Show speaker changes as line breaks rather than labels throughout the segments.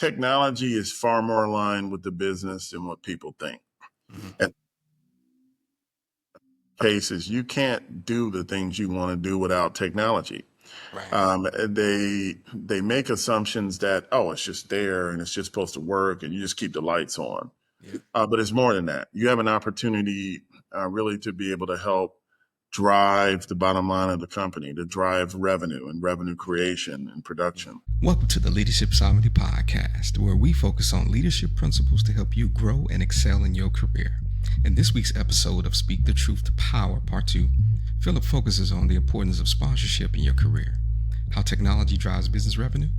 technology is far more aligned with the business than what people think.
Mhm.
In cases, you can't do the things you want to do without technology.
Right.
They make assumptions that, oh, it's just there and it's just supposed to work and you just keep the lights on.
Yeah.
But it's more than that. You have an opportunity really to be able to help drive the bottom line of the company, to drive revenue and revenue creation and production.
Welcome to the Leadership Sovereignty Podcast, where we focus on leadership principles to help you grow and excel in your career. In this week's episode of Speak the Truth to Power, Part 2, Phillip focuses on the importance of sponsorship in your career, how technology drives business revenue,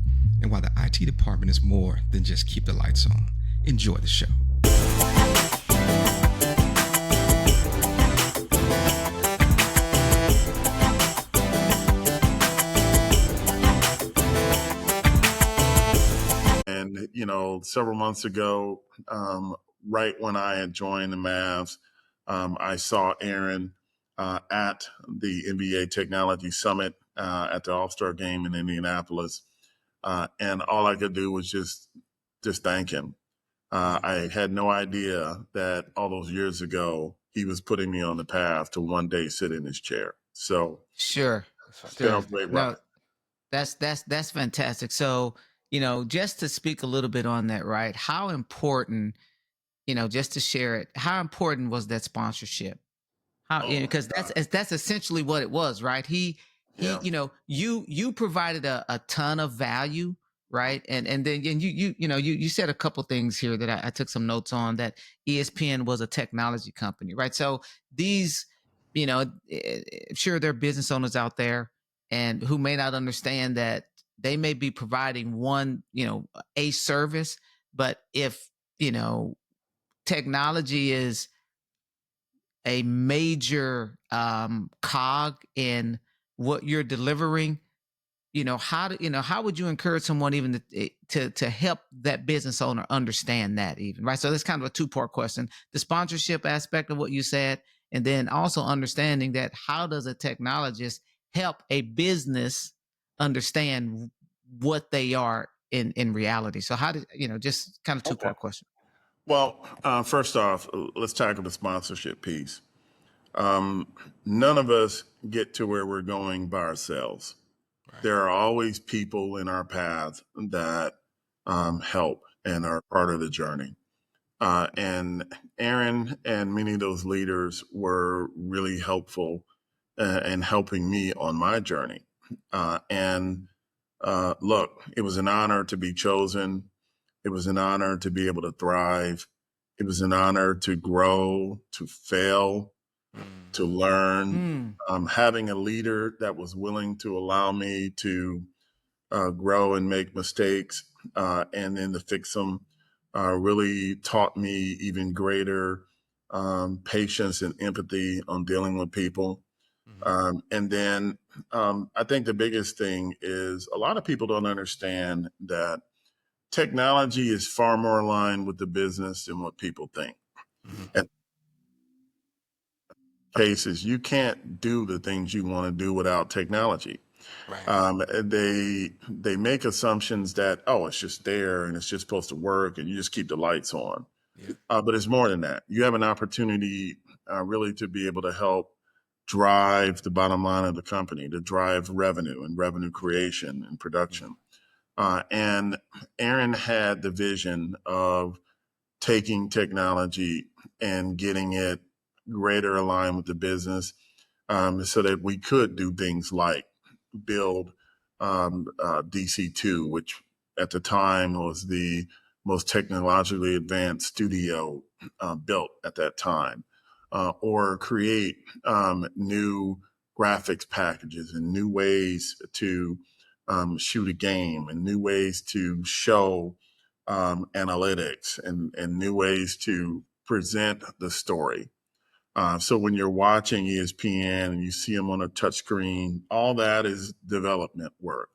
and why the IT department is more than just keep the lights on. Enjoy the show.
And, several months ago, right when I had joined the Mavs, I saw Aaron at the NBA Technology Summit at the All-Star Game in Indianapolis. And all I could do was just thank him. I had no idea that all those years ago, he was putting me on the path to one day sit in his chair. So
Sure.
it's been a great ride.
No, that's fantastic. So, just to speak a little bit on that, right? How important, just to share it, how important was that sponsorship? How,
Oh,
because that's essentially what it was, right?
yeah.
You provided a ton of value, right? And then you said a couple things here that I took some notes on, that ESPN was a technology company, right? So these, sure, there are business owners out there and who may not understand that they may be providing one, a service, but if, technology is a major cog in what you're delivering, how would you encourage someone even to help that business owner understand that, even, right? So that's kind of a two-part question: the sponsorship aspect of what you said, and then also understanding that how does a technologist help a business understand what they are in reality. So how do just kind of two-part question.
Well, first off, let's tackle the sponsorship piece. None of us get to where we're going by ourselves.
Right.
There are always people in our path that help and are part of the journey. And Aaron and many of those leaders were really helpful in helping me on my journey. Look, it was an honor to be chosen. It was an honor to be able to thrive. It was an honor to grow, to fail, to learn. Having a leader that was willing to allow me to grow and make mistakes and then to fix them really taught me even greater patience and empathy on dealing with people. And then I think the biggest thing is a lot of people don't understand that technology is far more aligned with the business than what people think. In cases, you can't do the things you want to do without technology.
Right.
They make assumptions that, oh, it's just there and it's just supposed to work and you just keep the lights on.
Yeah.
But it's more than that. You have an opportunity really to be able to help drive the bottom line of the company, to drive revenue and revenue creation and production. And Aaron had the vision of taking technology and getting it greater aligned with the business so that we could do things like build DC2, which at the time was the most technologically advanced studio built at that time, or create new graphics packages and new ways to shoot a game and new ways to show analytics and new ways to present the story. So when you're watching ESPN and you see them on a touchscreen, all that is development work.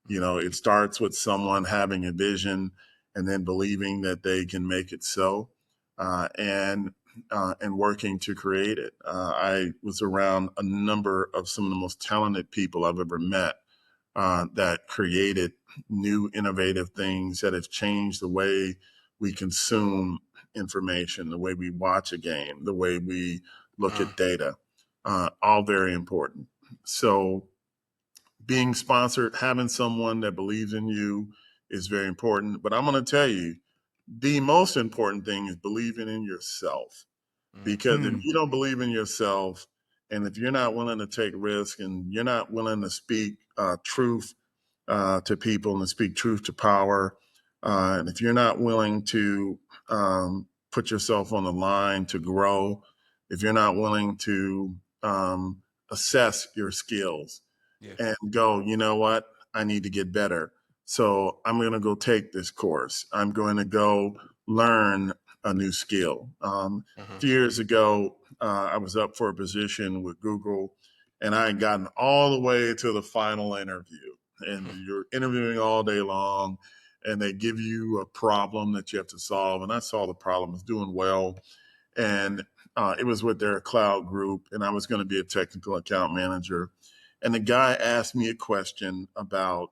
It starts with someone having a vision and then believing that they can make it so, and working to create it. I was around a number of some of the most talented people I've ever met that created new innovative things that have changed the way we consume information, the way we watch a game, the way we look at data, all very important. So being sponsored, having someone that believes in you is very important. But I'm going to tell you, the most important thing is believing in yourself. Because if you don't believe in yourself, and if you're not willing to take risk, and you're not willing to speak truth to people and to speak truth to power, and if you're not willing to put yourself on the line to grow, if you're not willing to assess your skills and go, you know what, I need to get better. So I'm going to go take this course. I'm going to go learn a new skill. A few years ago, I was up for a position with Google, and I had gotten all the way to the final interview. And you're interviewing all day long, and they give you a problem that you have to solve. And I saw the problem, I was doing well. And it was with their cloud group, and I was going to be a technical account manager. And the guy asked me a question about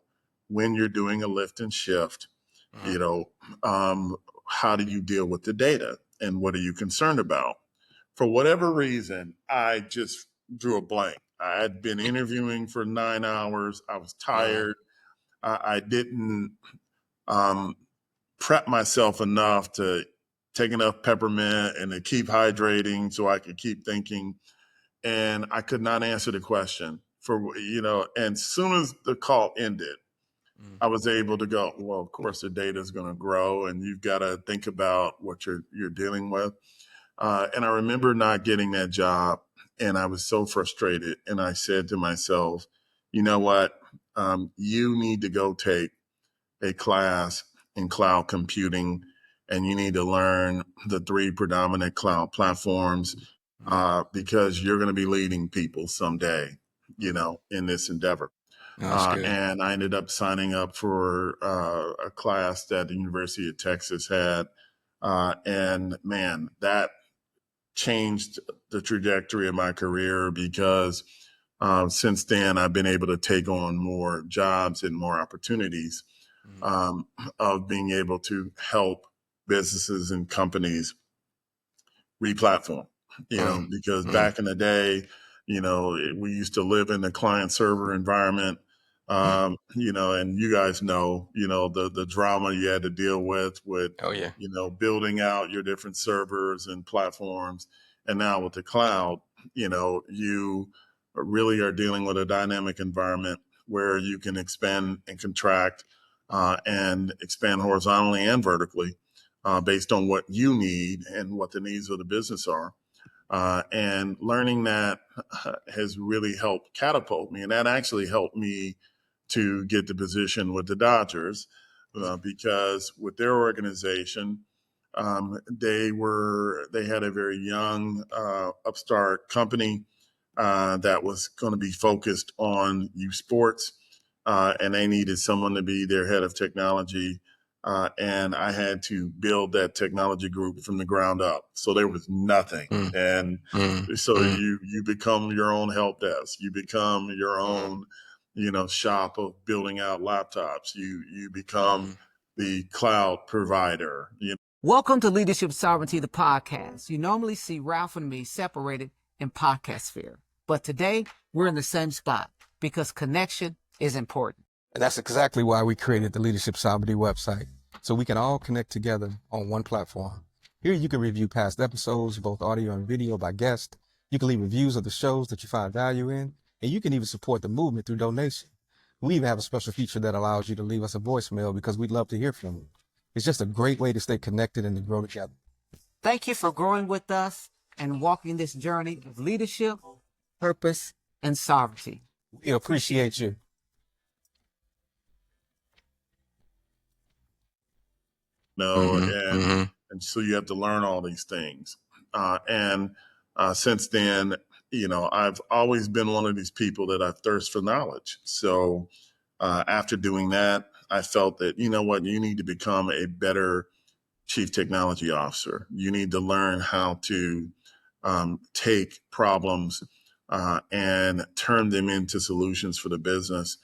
when you're doing a lift and shift, you know, how do you deal with the data and what are you concerned about? For whatever reason, I just drew a blank. I had been interviewing for 9 hours. I was tired. I didn't prep myself enough to take enough peppermint and to keep hydrating so I could keep thinking. And I could not answer the question for, you know, and as soon as the call ended, I was able to go, well, of course, the data is going to grow and you've got to think about what you're dealing with. And I remember not getting that job, and I was so frustrated. And I said to myself, you know what? You need to go take a class in cloud computing, and you need to learn the 3 predominant cloud platforms because you're going to be leading people someday, you know, in this endeavor. And I ended up signing up for a class that the University of Texas had. And man, that changed the trajectory of my career because since then I've been able to take on more jobs and more opportunities of being able to help businesses and companies replatform, you know, because back in the day, you know, we used to live in the client server environment, you know, and you guys know, you know, the drama you had to deal with, you know, building out your different servers and platforms. And now with the cloud, you know, you really are dealing with a dynamic environment where you can expand and contract and expand horizontally and vertically based on what you need and what the needs of the business are. And learning that has really helped catapult me. And that actually helped me to get the position with the Dodgers because with their organization, they had a very young upstart company that was going to be focused on youth sports, and they needed someone to be their head of technology. And I had to build that technology group from the ground up. So there was nothing. And so you become your own help desk. You become your own, you know, shop of building out laptops. You become the cloud provider. You know?
Welcome to Leadership Sovereignty, the podcast. You normally see Ralph and me separated in podcast sphere, but today we're in the same spot because connection is important.
And that's exactly why we created the Leadership Sovereignty website, so we can all connect together on one platform. Here you can review past episodes, both audio and video by guest. You can leave reviews of the shows that you find value in, and you can even support the movement through donation. We even have a special feature that allows you to leave us a voicemail because we'd love to hear from you. It's just a great way to stay connected and to grow together.
Thank you for growing with us and walking this journey of leadership, purpose, and sovereignty.
We appreciate you.
No, and so you have to learn all these things. And since then, you know, I've always been one of these people that I thirst for knowledge. So after doing that, I felt that, you know what, you need to become a better chief technology officer. You need to learn how to take problems and turn them into solutions for the business.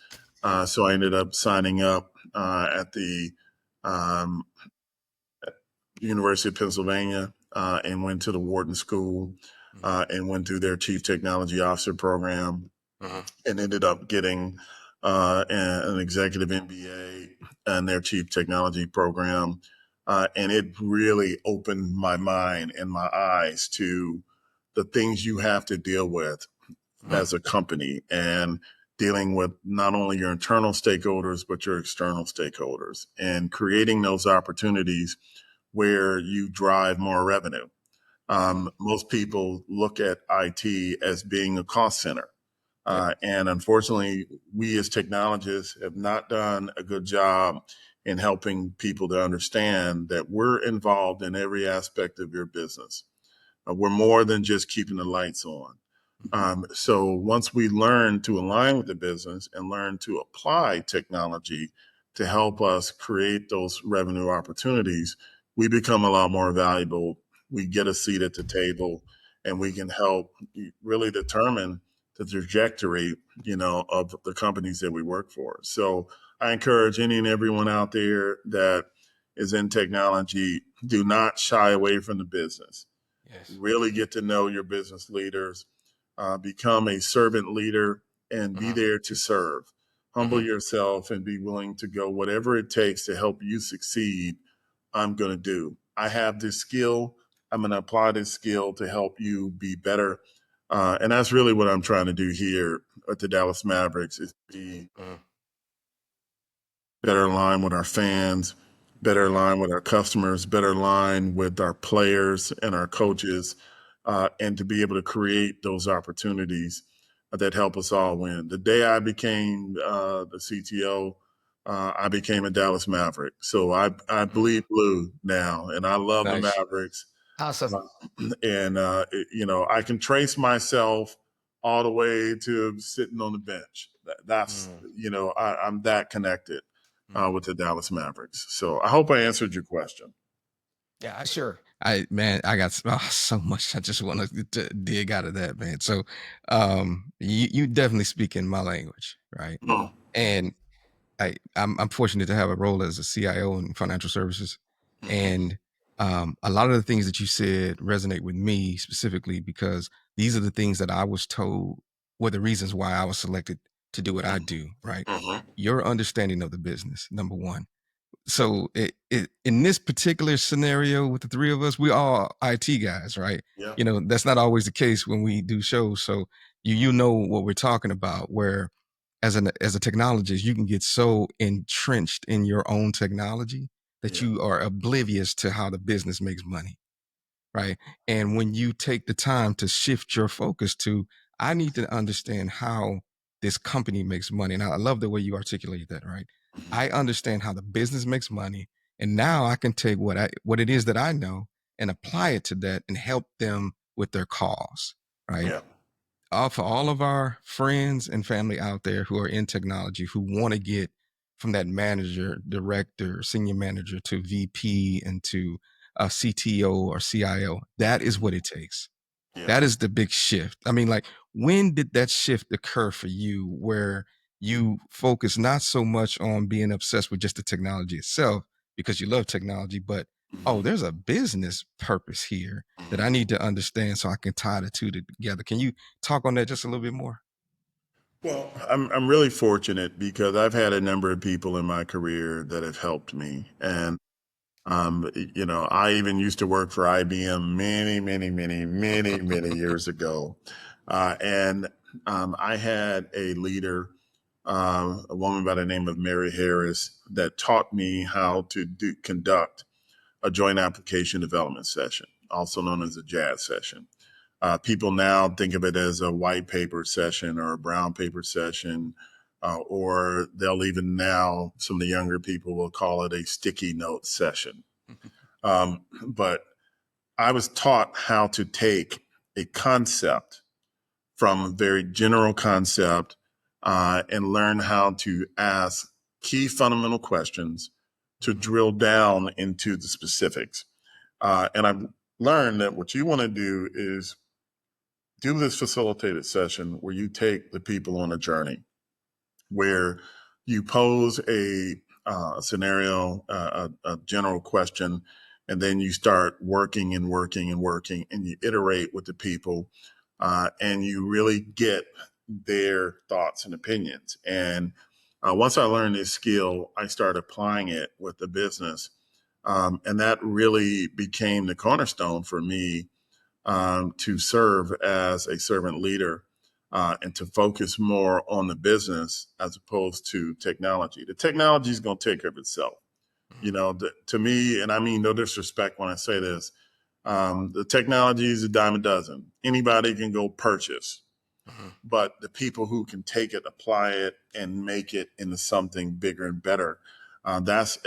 So I ended up signing up at the um, University of Pennsylvania and went to the Wharton School and went through their Chief Technology Officer program and ended up getting an executive MBA and their Chief Technology program. And it really opened my mind and my eyes to the things you have to deal with as a company and dealing with not only your internal stakeholders, but your external stakeholders and creating those opportunities where you drive more revenue. Most people look at IT as being a cost center. And unfortunately, we as technologists have not done a good job in helping people to understand that we're involved in every aspect of your business. We're more than just keeping the lights on. So once we learn to align with the business and learn to apply technology to help us create those revenue opportunities, we become a lot more valuable. We get a seat at the table and we can help really determine the trajectory, of the companies that we work for. So I encourage any and everyone out there that is in technology, do not shy away from the business.
Yes.
Really get to know your business leaders, become a servant leader and be there to serve. Humble yourself and be willing to go whatever it takes to help you succeed. I'm going to do. I have this skill. I'm going to apply this skill to help you be better. And that's really what I'm trying to do here at the Dallas Mavericks is be better aligned with our fans, better aligned with our customers, better aligned with our players and our coaches, and to be able to create those opportunities that help us all win. The day I became the CTO, I became a Dallas Maverick. So I bleed blue now, and I love the
Nice.
Mavericks.
Awesome.
And I can trace myself all the way to sitting on the bench. That's I'm that connected with the Dallas Mavericks. So I hope I answered your question.
Yeah,
Sure.
I got so much I just want to dig out of that, man. So you definitely speak in my language, right?
Oh,
And I'm fortunate to have a role as a CIO in financial services, and a lot of the things that you said resonate with me specifically because these are the things that I was told were the reasons why I was selected to do what I do. Right, your understanding of the business, number one. So in this particular scenario with the three of us, we all IT guys, right?
yeah.
That's not always the case when we do shows. So you know what we're talking about, where as a technologist, you can get so entrenched in your own technology that
Yeah.
you are oblivious to how the business makes money, right? And when you take the time to shift your focus to, I need to understand how this company makes money. And I love the way you articulate that, right? I understand how the business makes money. And now I can take what it is that I know and apply it to that and help them with their cause, right?
Yeah.
For all of our friends and family out there who are in technology who want to get from that manager, director, senior manager to VP and to a CTO or CIO, that is what it takes.
Yeah.
That is the big shift. I mean, like, when did that shift occur for you where you focus not so much on being obsessed with just the technology itself because you love technology, but oh, there's a business purpose here that I need to understand so I can tie the two together. Can you talk on that just a little bit more?
Well, I'm really fortunate because I've had a number of people in my career that have helped me. And I even used to work for IBM many, many, many, many, many years ago. And I had a leader, a woman by the name of Mary Harris, that taught me how to conduct a joint application development session, also known as a jazz session. People now think of it as a white paper session or a brown paper session, or they'll even now, some of the younger people will call it a sticky note session. But I was taught how to take a concept from a very general concept and learn how to ask key fundamental questions to drill down into the specifics. And I've learned that what you want to do is do this facilitated session where you take the people on a journey where you pose a scenario, a general question, and then you start working and working and working, and you iterate with the people, and you really get their thoughts and opinions. And once I learned this skill, I started applying it with the business. And that really became the cornerstone for me to serve as a servant leader and to focus more on the business as opposed to technology. The technology is going to take care of itself. You know, to me, and I mean no disrespect when I say this, the technology is a dime a dozen. Anybody can go purchase, but the people who can take it, apply it, and make it into something bigger and better, that's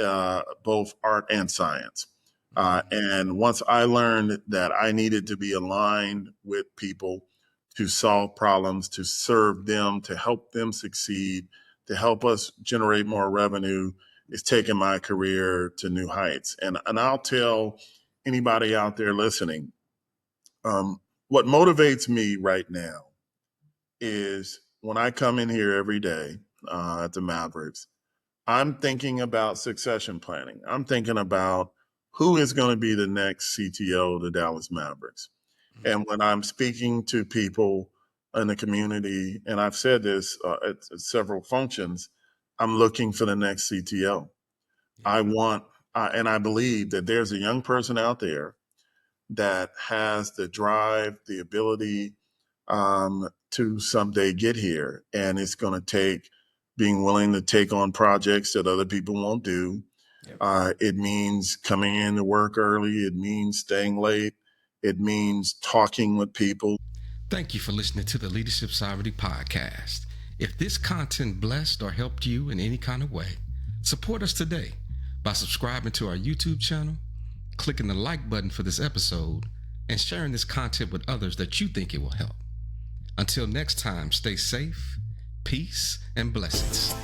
both art and science. And once I learned that I needed to be aligned with people to solve problems, to serve them, to help them succeed, to help us generate more revenue, it's taken my career to new heights. And I'll tell anybody out there listening, what motivates me right now is when I come in here every day at the Mavericks, I'm thinking about succession planning. I'm thinking about who is going to be the next CTO of the Dallas Mavericks. And when I'm speaking to people in the community, and I've said this at several functions, I'm looking for the next CTO. I want, and I believe that there's a young person out there that has the drive, the ability to someday get here. And it's going to take being willing to take on projects that other people won't do. It means coming in to work early. It means staying late. It means talking with people.
Thank you for listening to the Leadership Sovereignty Podcast. If this content blessed or helped you in any kind of way, support us today by subscribing to our YouTube channel, clicking the like button for this episode, and sharing this content with others that you think it will help. Until next time, stay safe, peace, and blessings.